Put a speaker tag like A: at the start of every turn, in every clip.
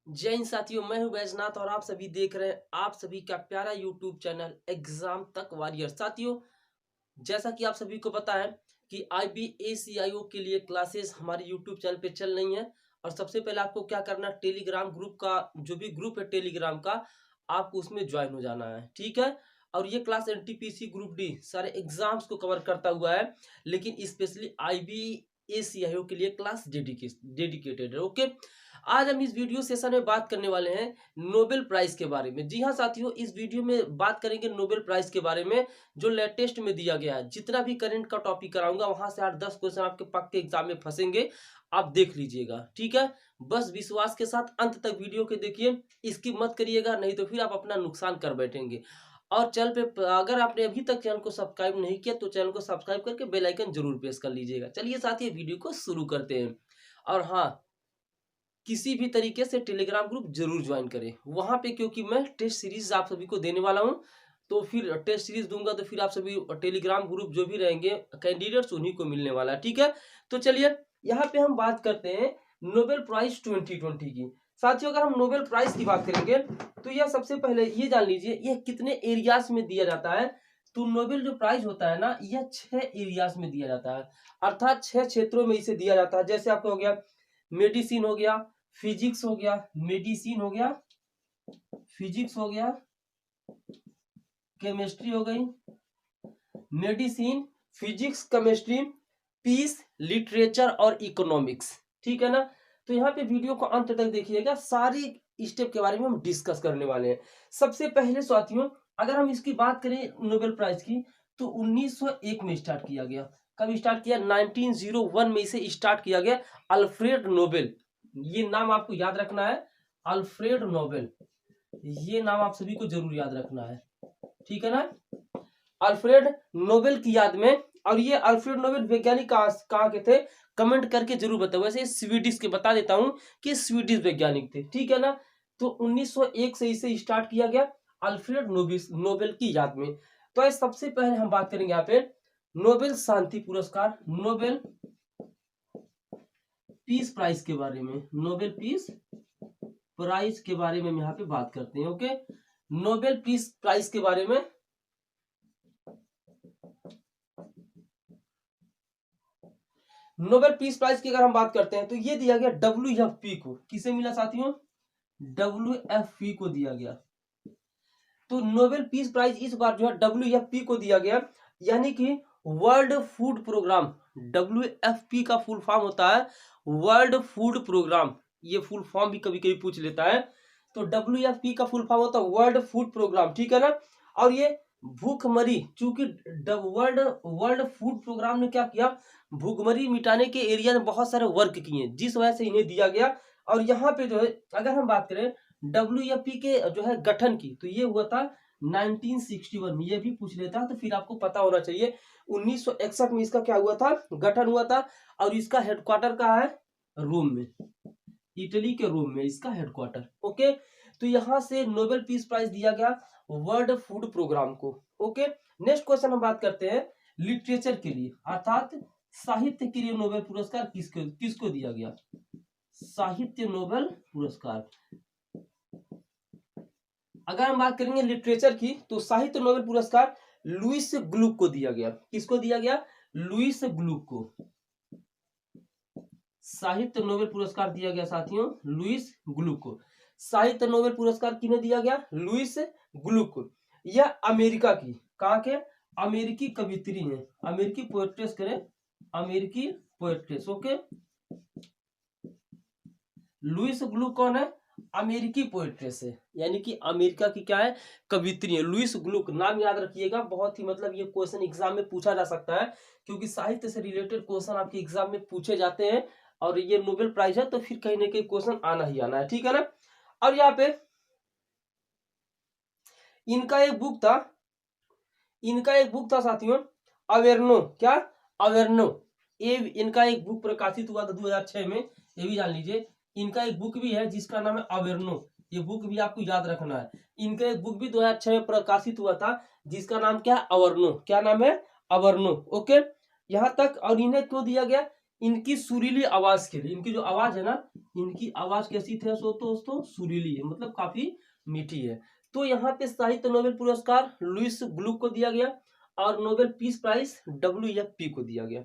A: जय हिंद साथियों, मैं हूं बैजनाथ और आप सभी देख रहे हैं आप सभी का प्यारा यूट्यूब चैनल एग्जाम तक वॉरियर। साथियों, जैसा कि आप सभी को पता है कि IBACIO के लिए क्लासेस हमारे यूट्यूब चैनल पे चल रही हैं। और सबसे पहले आपको क्या करना है, टेलीग्राम ग्रुप का जो भी ग्रुप है टेलीग्राम का, आपको उसमें ज्वाइन हो जाना है, ठीक है। और ये क्लास NTPC ग्रुप डी सारे एग्जाम्स को कवर करता हुआ है, लेकिन स्पेशली IBACIO के लिए क्लास डेडिकेटेड है। ओके, आज हम इस वीडियो सेशन में बात करने वाले हैं नोबेल प्राइज के बारे में। जी हाँ साथियों, इस वीडियो में बात करेंगे नोबेल प्राइज के बारे में जो लेटेस्ट में दिया गया है। जितना भी करंट का टॉपिक कराऊंगा वहां से 8-10 क्वेश्चन आपके पक्के एग्जाम में फंसेंगे, आप देख लीजिएगा, ठीक है। बस विश्वास के साथ अंत तक वीडियो के देखिए, इसकी मत करिएगा, नहीं तो फिर आप अपना नुकसान कर बैठेंगे। और चैनल पे अगर आपने अभी तक चैनल को सब्सक्राइब नहीं किया तो चैनल को सब्सक्राइब करके बेल आइकन जरूर प्रेस कर लीजिएगा। चलिए साथियों, वीडियो को शुरू करते हैं। और हाँ, किसी भी तरीके से टेलीग्राम ग्रुप जरूर ज्वाइन करें वहां पे, क्योंकि मैं टेस्ट सीरीज आप सभी को देने वाला हूं। तो फिर टेस्ट सीरीज दूंगा तो फिर आप सभी टेलीग्राम ग्रुप जो भी रहेंगे कैंडिडेट्स उन्हीं को मिलने वाला है, ठीक है। तो चलिए यहाँ पे हम बात करते हैं नोबेल प्राइज 2020 की। साथियों, अगर हम नोबेल प्राइज की बात करेंगे तो यह सबसे पहले ये जान लीजिए यह कितने एरियाज में दिया जाता है। तो नोबेल जो प्राइज होता है ना, यह 6 एरियाज में दिया जाता है, अर्थात 6 क्षेत्रों में इसे दिया जाता है। जैसे आपको हो गया मेडिसिन, हो गया फिजिक्स, हो गया मेडिसिन, हो गया फिजिक्स, हो गया केमिस्ट्री, हो गई medicine, physics, chemistry, peace, literature और इकोनॉमिक्स, ठीक है ना। तो यहाँ पे वीडियो को अंत तक देखिएगा, सारी स्टेप के बारे में हम डिस्कस करने वाले हैं। सबसे पहले साथियों, अगर हम इसकी बात करें नोबेल प्राइज की, तो 1901 में स्टार्ट किया गया। कब स्टार्ट किया? 1901 में इसे स्टार्ट किया गया। अल्फ्रेड नोबेल, ये नाम आपको याद रखना है, अल्फ्रेड नोबेल, ये नाम आप सभी को जरूर याद रखना है, ठीक है ना। अल्फ्रेड नोबेल की याद में। और ये अल्फ्रेड नोबेल वैज्ञानिक कहाँ के थे, कमेंट करके जरूर बताओ। वैसे स्वीडिश के बता देता हूं कि स्वीडिश वैज्ञानिक थे, ठीक है ना। तो 1901 से इसे स्टार्ट किया गया अल्फ्रेड नोबेल की याद में। तो सबसे पहले हम बात करेंगे यहाँ पे नोबेल शांति पुरस्कार, नोबेल पीस प्राइज के बारे में। नोबेल पीस प्राइज के बारे में हम यहाँ पे बात करते हैं। ओके, नोबेल पीस प्राइज के बारे में। नोबेल पीस प्राइज की अगर हम बात करते हैं तो ये दिया गया WFP को। किसे मिला साथियों? WFP को दिया गया। तो नोबेल पीस प्राइज इस बार जो है WFP को दिया गया, यानी कि वर्ल्ड फूड प्रोग्राम। WFP का फुल फॉर्म होता है वर्ल्ड फूड प्रोग्राम। ये फुल फॉर्म भी कभी कभी पूछ लेता है। तो WFP का फुल फॉर्म होता है वर्ल्ड फूड प्रोग्राम, ठीक है ना। और ये भूखमरी, चूंकि वर्ल्ड वर्ल्ड फूड प्रोग्राम ने क्या किया, भूखमरी मिटाने के एरिया में बहुत सारे वर्क किए, जिस वजह से इन्हें दिया गया। और यहाँ पे जो है अगर हम बात करें WFP के जो है गठन की, तो ये हुआ था 1961 में। ये भी पूछ लेता तो फिर आपको पता होना चाहिए। 1961 में इसका क्या हुआ था, गठन हुआ था। और इसका हेडक्वार्टर कहाँ है? रोम में, इटली के रोम में इसका हेडक्वार्टर। ओके, तो यहां से नोबेल पीस प्राइज दिया गया वर्ल्ड फूड प्रोग्राम को। ओके, नेक्स्ट क्वेश्चन हम बात करते हैं लिटरेचर के लिए, अर्थात साहित्य के लिए नोबेल पुरस्कार किसको किसको दिया गया? साहित्य नोबेल पुरस्कार। अगर हम बात करेंगे लिटरेचर की, तो साहित्य नोबेल पुरस्कार लुईस ग्लुक को दिया गया। किसको दिया गया? लुईस ग्लुक को साहित्य नोबेल पुरस्कार दिया गया साथियों, लुईस ग्लुक को। साहित्य नोबेल पुरस्कार किन्हें दिया गया? लुईस ग्लुक को। यह अमेरिका की, कहाँ के? अमेरिकी कवित्री है, अमेरिकी पोएट्रेस करें, अमेरिकी पोएट्रेस। ओके, लुईस ग्लुक कौन है? अमेरिकी पोएट्रेस है, यानी कि अमेरिका की क्या है, कवित्री है, लुईस ग्लुक। नाम याद रखिएगा, बहुत ही मतलब ये क्वेश्चन एग्जाम में पूछा जा सकता है, क्योंकि साहित्य से रिलेटेड क्वेश्चन आपके एग्जाम में पूछे जाते हैं। और ये नोबेल प्राइज है तो फिर कहीं ना कहीं क्वेश्चन आना ही आना है, ठीक है ना। और यहाँ पे इनका एक बुक था, इनका एक बुक था साथियों, अवेर्नो। क्या? अवेर्नो। ये इनका एक बुक प्रकाशित हुआ था 2006 में, ये भी जान लीजिए। इनका एक बुक भी है जिसका नाम है अवेर्नो, ये बुक भी आपको याद रखना है। इनका एक बुक भी 2006 में प्रकाशित हुआ था जिसका नाम क्या है? अवर्नो। क्या नाम है? अवर्नो। ओके, यहां तक। और इन्हें क्यों दिया गया? इनकी सुरीली आवाज के लिए, इनकी जो आवाज है ना, इनकी आवाज कैसी थी दोस्तों, सुरीली है, मतलब काफी मीठी है। तो यहाँ पे साहित्य नोबेल पुरस्कार लुइस ग्लुक को दिया गया और नोबेल पीस प्राइज WFP को दिया गया।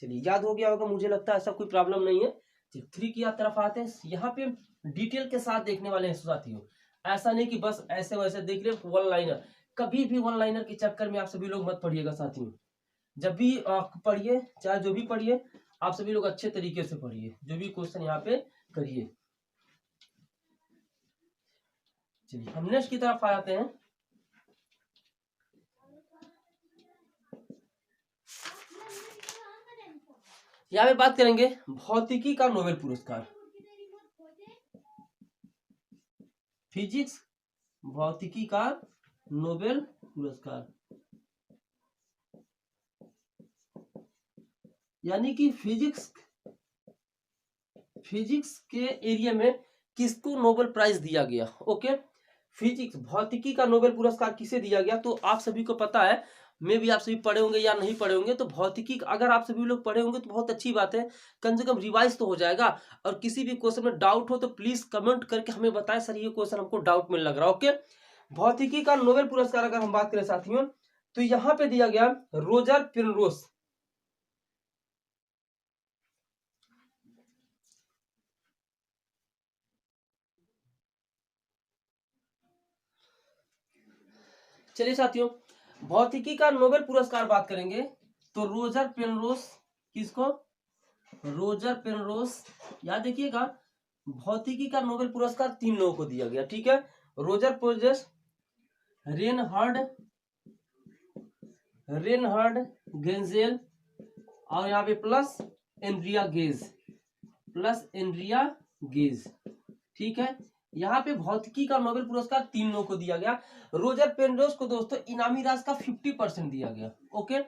A: चलिए याद हो गया होगा, मुझे लगता है ऐसा कोई प्रॉब्लम नहीं है। 3 की तरफ आते हैं। यहाँ पे डिटेल के साथ देखने वाले हैं साथियों, ऐसा नहीं कि बस ऐसे वैसे देख ले वन लाइनर। कभी भी वन लाइनर के चक्कर में आप सभी लोग मत पढ़िएगा साथियों। जब भी पढ़िए, चाहे जो भी पढ़िए, आप सभी लोग अच्छे तरीके से पढ़िए, जो भी क्वेश्चन यहाँ पे करिए। चलिए हम नेक्स्ट की तरफ आते हैं। यहाँ पे बात करेंगे भौतिकी का नोबेल पुरस्कार, फिजिक्स भौतिकी का नोबेल पुरस्कार, यानी कि फिजिक्स के एरिया में किसको नोबेल प्राइज दिया गया। ओके, फिजिक्स भौतिकी का नोबेल पुरस्कार किसे दिया गया, तो आप सभी को पता है, मैं भी आप सभी पढ़े होंगे या नहीं पढ़े होंगे। तो भौतिकी अगर आप सभी लोग पढ़े होंगे तो बहुत अच्छी बात है, कम से कम रिवाइज तो हो जाएगा। और किसी भी क्वेश्चन में डाउट हो तो प्लीज कमेंट करके हमें बताएं, सर ये क्वेश्चन हमको डाउट में लग रहा है। ओके, भौतिकी का नोबेल पुरस्कार अगर हम बात करें साथियों, तो यहाँ पे दिया गया रोजर पेनरोज। चलिए साथियों, भौतिकी का नोबेल पुरस्कार बात करेंगे तो रोजर पेनरोज, किसको, रोजर पेनरोज। याद देखिएगा, भौतिकी का नोबेल पुरस्कार 3 लोगों को दिया गया, ठीक है। रोजर पेनरोज, रेनहार्ड गेंजेल और यहाँ पे प्लस एंड्रिया गेज, ठीक है। यहाँ पे भौतिकी का नोबेल पुरस्कार 3 लोगों को दिया गया। रोजर पेनरोज को दोस्तों इनामी राशि का 50% दिया गया। ओके,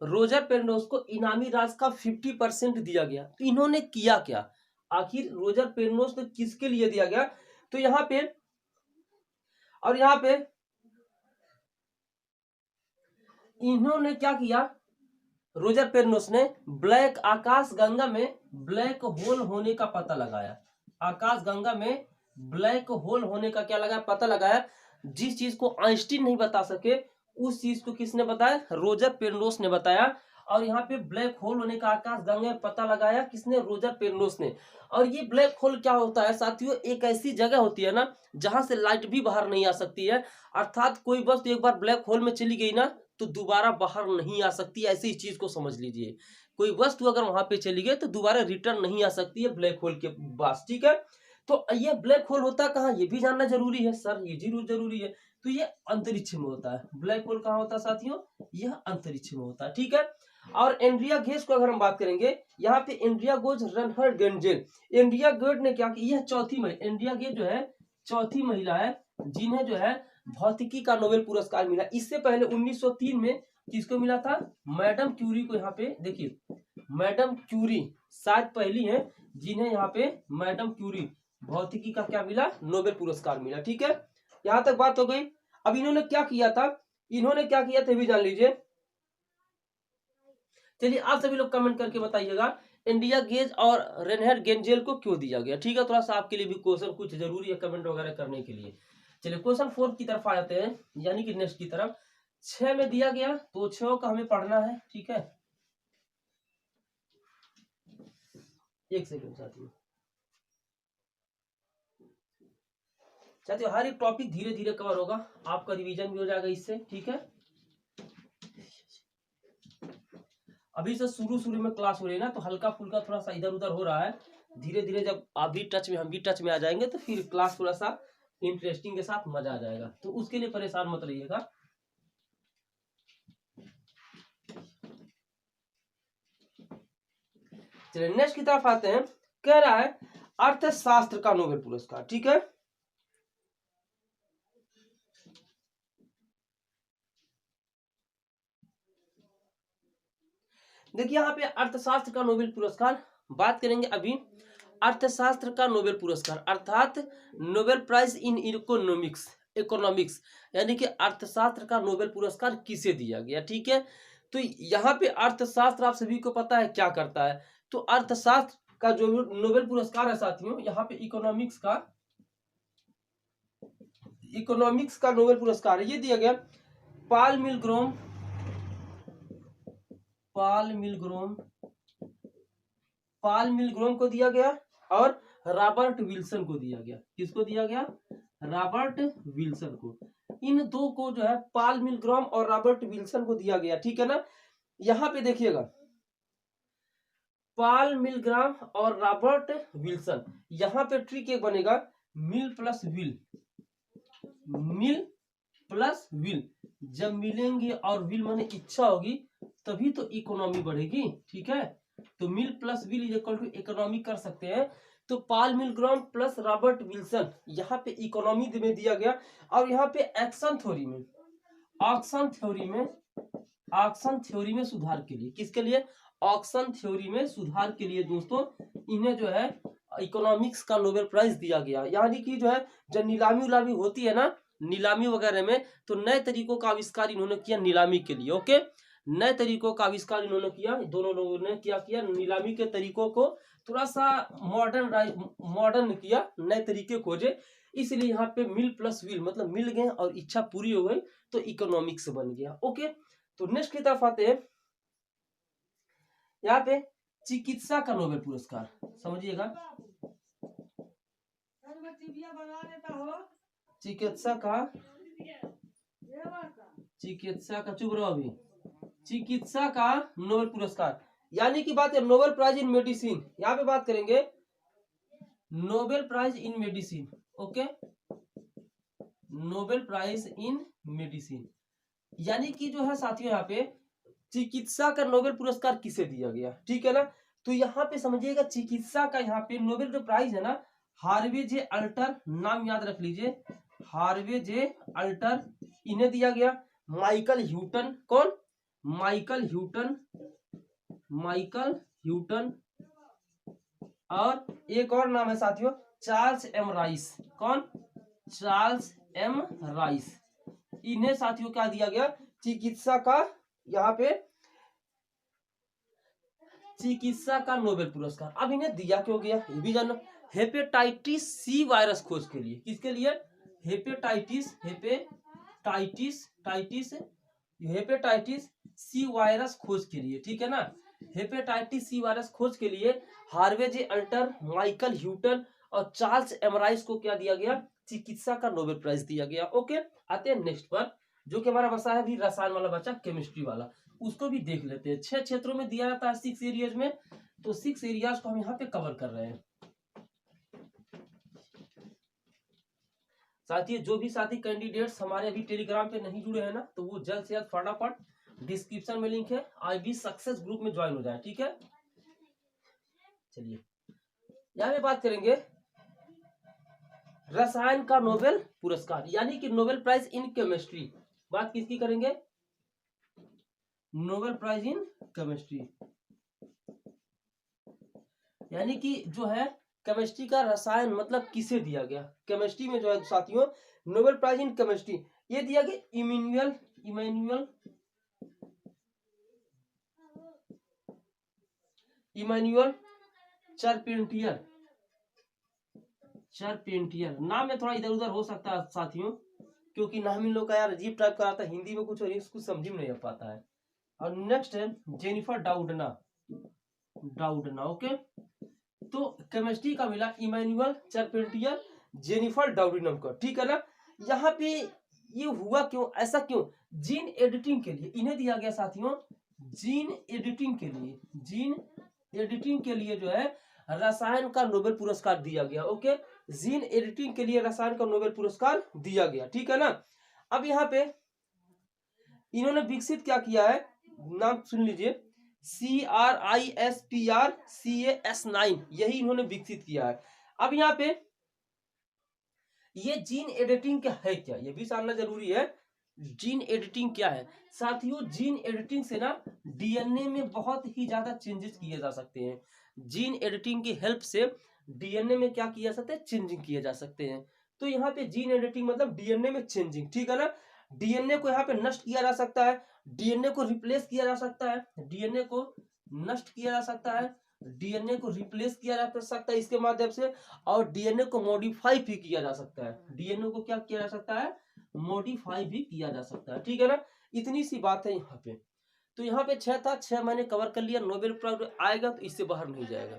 A: रोजर पेनरोज को इनामी राशि का 50% दिया गया। इन्होंने किया क्या, आखिर रोजर पेनरोज ने किसके लिए दिया गया, तो यहाँ पे और यहाँ पे इन्होंने क्या किया, रोजर पेनरोज ने ब्लैक आकाश गंगा में ब्लैक होल होने का पता लगाया। आकाश गंगा में ब्लैक होल होने का क्या लगाया, पता लगाया। जिस चीज को आइंस्टीन नहीं बता सके उस चीज को किसने बताया, रोजर पेनरोज ने बताया। और यहाँ पे ब्लैक होल होने का आकाश गंगा में पता लगाया किसने, रोजर पेनरोज ने। और ये ब्लैक होल क्या होता है साथियों, एक ऐसी जगह होती है ना जहां से लाइट भी बाहर नहीं आ सकती है। अर्थात कोई वस्तु एक बार ब्लैक होल में चली गई ना तो दोबारा बाहर नहीं आ सकती, ऐसी चीज को समझ लीजिए। कोई वस्तु अगर वहां पे चली गई तो दोबारा रिटर्न नहीं आ सकती है ब्लैक होल के पास, ठीक है। तो ये ब्लैक होल होता कहाँ, ये भी जानना जरूरी है सर, ये जरूर जरूरी है। तो ये अंतरिक्ष में होता है। ब्लैक होल कहाँ होता है साथियों, यह अंतरिक्ष में होता है, ठीक है। और एंड्रिया गेज को अगर हम बात करेंगे, यहाँ पे Andrea goes Reinhard गेंजेल, Andrea Ghez ने क्या किया, यह चौथी महिला, एंड्रिया गेज जो है चौथी महिला है जिन्हें जो है भौतिकी का नोबेल पुरस्कार मिला। इससे पहले 1903 में किसको मिला था, मैडम क्यूरी को। यहाँ पे देखिए, मैडम क्यूरी शायद पहली है जिन्हें यहाँ पे मैडम क्यूरी भौतिकी का क्या मिला, नोबेल पुरस्कार मिला, ठीक है। यहां तक बात हो गई। अब इन्होंने क्या किया था, भी जान लीजिए। चलिए आप सभी लोग कमेंट करके बताइएगा इंडिया गेज और रेनहार्ड गेंजेल को क्यों दिया गया, ठीक है। थोड़ा सा आपके लिए भी क्वेश्चन कुछ जरूरी है कमेंट वगैरह करने के लिए। चलिए क्वेश्चन 4 की तरफ आ जाते हैं, यानी कि नेक्स्ट की तरफ। 6 में दिया गया तो 6 का हमें पढ़ना है, ठीक है। एक सेकंड साथियों, हर एक टॉपिक धीरे धीरे कवर होगा, आपका रिवीजन भी हो जाएगा इससे, ठीक है। अभी से शुरू में क्लास हो रही है ना, तो हल्का फुल्का थोड़ा सा इधर उधर हो रहा है। धीरे धीरे जब आप भी टच में हम भी टच में आ जाएंगे तो फिर क्लास थोड़ा सा इंटरेस्टिंग के साथ मजा आ जाएगा, तो उसके लिए परेशान मत रहिएगा। चलिए नेक्स्ट की तरफ आते हैं। कह रहा है अर्थशास्त्र का नोबेल पुरस्कार, ठीक है। देखिए यहाँ पे अर्थशास्त्र का नोबेल पुरस्कार बात करेंगे अभी। अर्थशास्त्र का नोबेल पुरस्कार अर्थात नोबेल प्राइज इन इकोनॉमिक्स, यानी कि अर्थशास्त्र का नोबेल पुरस्कार किसे दिया गया, ठीक है। तो यहाँ पे अर्थशास्त्र आप सभी को पता है क्या करता है। तो अर्थशास्त्र का जो नोबेल पुरस्कार है साथियों, यहाँ पे इकोनॉमिक्स का नोबेल पुरस्कार है, ये दिया गया पॉल मिलग्रोम को दिया गया और रॉबर्ट विल्सन को दिया गया। किसको दिया गया? रॉबर्ट विल्सन को। इन दो को जो है पॉल मिलग्रोम और रॉबर्ट विल्सन को दिया गया, ठीक है ना। यहाँ पे देखिएगा पॉल मिलग्राम और रॉबर्ट विल्सन, यहाँ पे ट्रिक एक बनेगा मिल प्लस विल। जब मिलेंगे और विल माने इच्छा होगी तभी तो इकोनॉमी बढ़ेगी, ठीक है। तो Mill plus Will is equal to economy कर सकते हैं। तो Paul Milgrom plus Robert Wilson यहाँ पे इकोनॉमी में दिया गया। और यहाँ पे एक्शन थ्योरी में सुधार के लिए, किसके लिए? ऑक्शन थ्योरी में सुधार के लिए दोस्तों इन्हें जो है इकोनॉमिक्स का नोबेल प्राइज दिया गया। यानी कि जो है जब नीलामी उलामी होती है ना, नीलामी वगैरह में, तो नए तरीकों का आविष्कार इन्होंने किया नीलामी के लिए। ओके, नए तरीकों का आविष्कार इन्होंने किया, दोनों लोगों ने क्या किया, नीलामी के तरीकों को थोड़ा सा मॉडर्न किया, नए तरीके खोजे। इसलिए यहाँ पे मिल प्लस विल मतलब मिल गए और इच्छा पूरी हो गई तो इकोनॉमिक्स बन गया। ओके, तो नेक्स्ट की तरफ आते हैं। यहाँ पे चिकित्सा का नोबेल पुरस्कार समझिएगा, चिकित्सा का नोबेल पुरस्कार, यानी कि बात है नोबेल प्राइज इन मेडिसिन। यहाँ पे बात करेंगे Nobel prize in medicine. Okay, Nobel prize in medicine यानी कि जो है साथियों यहाँ पे चिकित्सा का नोबेल पुरस्कार किसे दिया गया, ठीक है ना। तो यहाँ पे समझिएगा चिकित्सा का यहाँ पे नोबेल जो प्राइज है ना, हार्वे जे अल्टर, नाम याद रख लीजिए, हार्वे जे अल्टर इन्हें दिया गया। माइकल ह्यूटन, कौन? माइकल ह्यूटन और एक और नाम है साथियों चार्ल्स एम राइस। कौन? Charles M Rice. इन्हें साथियों क्या दिया गया? चिकित्सा का, यहाँ पे चिकित्सा का नोबेल पुरस्कार। अब इन्हें दिया क्यों गया ये भी जानो। हेपेटाइटिस सी वायरस खोज के लिए। किसके लिए? हेपेटाइटिस सी वायरस खोज के लिए, ठीक है ना। हेपेटाइटिस सी वायरस खोज के लिए हार्वे जे अल्टर, माइकल ह्यूटन और चार्ल्स एमराइस को क्या दिया गया? चिकित्सा का नोबेल प्राइज दिया गया। ओके, आते हैं नेक्स्ट पर, जो कि हमारा बचा है भी रसायन वाला बचा, केमिस्ट्री वाला, उसको भी देख लेते हैं। 6 क्षेत्रों में दिया जाता है 6 एरियाज में, तो 6 एरियाज को हम यहाँ पे कवर कर रहे हैं। साथियों जो भी साथी कैंडिडेट्स हमारे अभी टेलीग्राम पे नहीं जुड़े हैं ना, तो वो जल्द से जल्द फटाफट डिस्क्रिप्शन में लिंक है, IB सक्सेस ग्रुप में ज्वाइन हो जाए, ठीक है। चलिए यहाँ पे बात करेंगे रसायन का नोबेल पुरस्कार, यानी कि नोबेल प्राइज इन केमिस्ट्री। बात किसकी करेंगे? नोबेल प्राइज इन केमिस्ट्री, यानी कि जो है केमिस्ट्री का रसायन मतलब किसे दिया गया। केमिस्ट्री में जो है साथियों नोबेल प्राइज इन केमिस्ट्री ये दिया गया इमैनुअल चार्पेंटियर। नाम में थोड़ा इधर उधर हो सकता है साथियों, क्योंकि नाम इन लोग का यार अजीब टाइप का आता है, हिंदी में कुछ और कुछ समझ में नहीं आ पाता है। और नेक्स्ट है जेनिफर डाउडना। ओके, तो केमिस्ट्री का मिला इमैनुअल चार्पेंटियर, जेनिफर डाउडिनम का, ठीक है ना। यहाँ पे ये हुआ क्यों, ऐसा क्यों? जीन एडिटिंग के लिए इन्हें दिया गया साथियों। जीन एडिटिंग के लिए जो है रसायन का नोबेल पुरस्कार दिया गया। ओके, जीन एडिटिंग के लिए रसायन का नोबेल पुरस्कार दिया गया, ठीक है ना। अब यहाँ पे इन्होंने विकसित क्या किया है, नाम सुन लीजिए, CRISPR-Cas9, यही इन्होंने विकसित किया है। अब यहाँ पे ये जीन एडिटिंग क्या है, क्या ये भी जानना जरूरी है। जीन एडिटिंग क्या है साथियों? जीन एडिटिंग से ना DNA में बहुत ही ज्यादा चेंजेस किए जा सकते हैं। जीन एडिटिंग की हेल्प से DNA में क्या किया जा सकता है? चेंजिंग किए जा सकते हैं। तो यहाँ पे जीन एडिटिंग मतलब DNA में चेंजिंग, ठीक है ना। DNA को यहाँ पे नष्ट किया जा सकता है, डीएनए को रिप्लेस किया जा सकता है, डीएनए को नष्ट किया जा सकता है, डीएनए को रिप्लेस किया जा सकता है इसके माध्यम से, और डीएनए को मॉडिफाई भी किया जा सकता है। डीएनए को क्या किया जा सकता है, मॉडिफाई भी किया जा सकता है। ठीक है ना, इतनी सी बात है यहाँ पे। तो यहाँ पे 6 था, 6 मैंने कवर कर लिया। नोबेल प्राइज आएगा तो इससे बाहर नहीं जाएगा।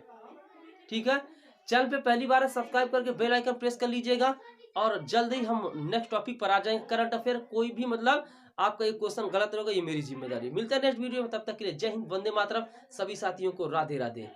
A: ठीक है, चैनल पे पहली बार है, सब्सक्राइब करके बेल आइकन प्रेस कर लीजिएगा, और जल्द ही हम नेक्स्ट टॉपिक पर आ जाएंगे। करंट अफेयर कोई भी मतलब आपका एक क्वेश्चन गलत होगा, ये मेरी जिम्मेदारी। मिलता है नेक्स्ट वीडियो में, तब तक के लिए जय हिंद, वंदे मातरम। सभी साथियों को राधे राधे।